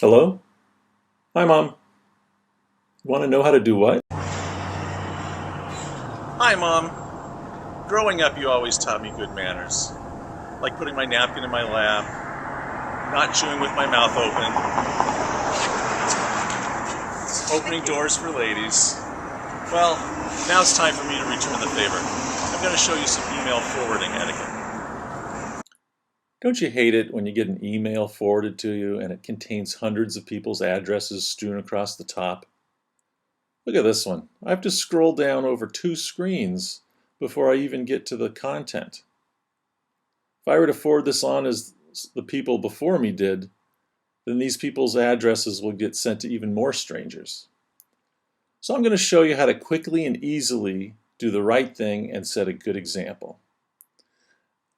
Hello? Hi, Mom. You want to know how to do what? Hi, Mom. Growing up, you always taught me good manners, like putting my napkin in my lap, not chewing with my mouth opening doors for ladies. Well, now it's time for me to return the favor. I'm going to show you some email forwarding etiquette. Don't you hate it when you get an email forwarded to you and it contains hundreds of people's addresses strewn across the top? Look at this one. I have to scroll down over 2 screens before I even get to the content. If I were to forward this on as the people before me did, then these people's addresses will get sent to even more strangers. So I'm going to show you how to quickly and easily do the right thing and set a good example.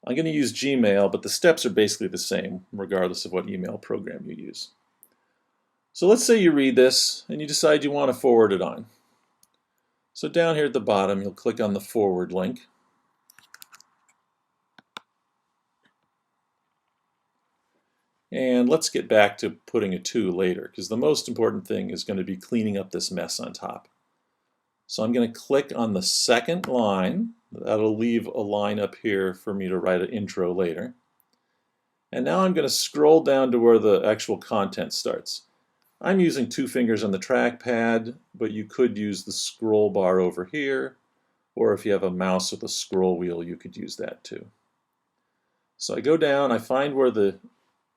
I'm going to use Gmail, but the steps are basically the same regardless of what email program you use. So let's say you read this and you decide you want to forward it on. So down here at the bottom, you'll click on the forward link. And let's get back to putting a to later, because the most important thing is going to be cleaning up this mess on top. So I'm going to click on the second line. That'll leave a line up here for me to write an intro later. And now I'm going to scroll down to where the actual content starts. I'm using 2 fingers on the trackpad, but you could use the scroll bar over here, or if you have a mouse with a scroll wheel, you could use that too. So I go down, I find where the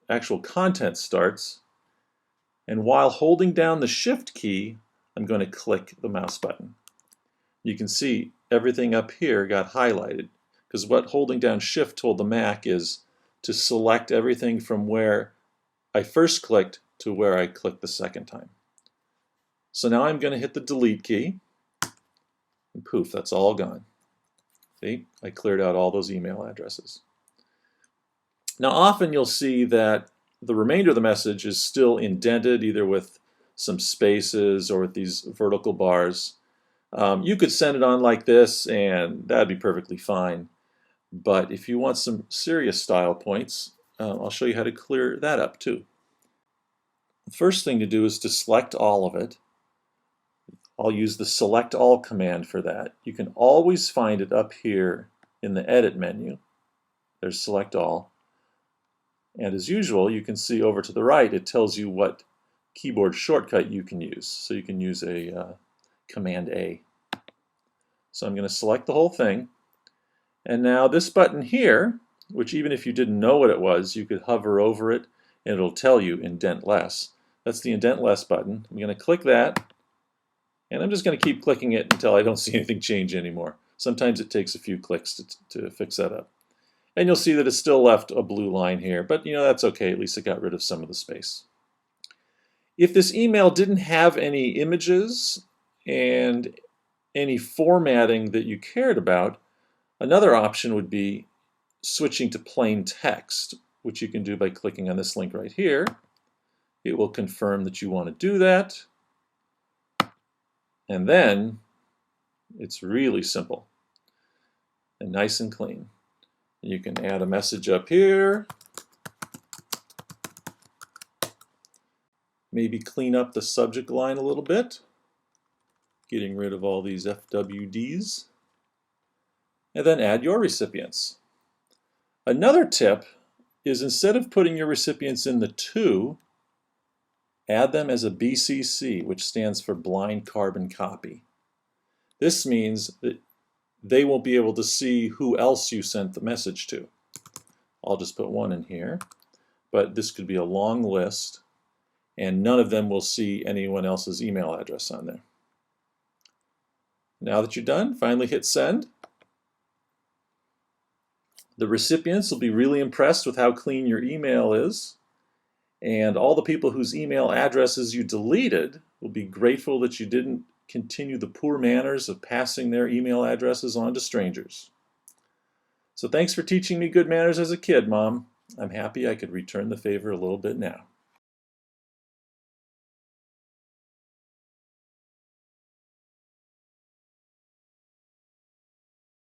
actual content starts, and while holding down the Shift key, I'm going to click the mouse button. You can see everything up here got highlighted, because what holding down Shift told the Mac is to select everything from where I first clicked to where I clicked the second time. So now I'm going to hit the delete key, and poof, that's all gone. See, I cleared out all those email addresses. Now often you'll see that the remainder of the message is still indented, either with some spaces or with these vertical bars. You could send it on like this and that'd be perfectly fine. But if you want some serious style points, I'll show you how to clear that up too. The first thing to do is to select all of it. I'll use the select all command for that. You can always find it up here in the edit menu. There's select all. And as usual, you can see over to the right, it tells you what keyboard shortcut you can use. So you can use a Command A. So I'm going to select the whole thing. And now this button here, which even if you didn't know what it was, you could hover over it and it'll tell you indent less. That's the indent less button. I'm going to click that. And I'm just going to keep clicking it until I don't see anything change anymore. Sometimes it takes a few clicks to fix that up. And you'll see that it's still left a blue line here, but that's okay, at least it got rid of some of the space. If this email didn't have any images and any formatting that you cared about, another option would be switching to plain text, which you can do by clicking on this link right here. It will confirm that you want to do that. And then it's really simple and nice and clean. You can add a message up here. Maybe clean up the subject line a little bit, getting rid of all these FWDs. And then add your recipients. Another tip is instead of putting your recipients in the to, add them as a BCC, which stands for blind carbon copy. This means that they won't be able to see who else you sent the message to. I'll just put one in here, but this could be a long list, and none of them will see anyone else's email address on there. Now that you're done, finally hit send. The recipients will be really impressed with how clean your email is, and all the people whose email addresses you deleted will be grateful that you didn't continue the poor manners of passing their email addresses on to strangers. So thanks for teaching me good manners as a kid, Mom. I'm happy I could return the favor a little bit now.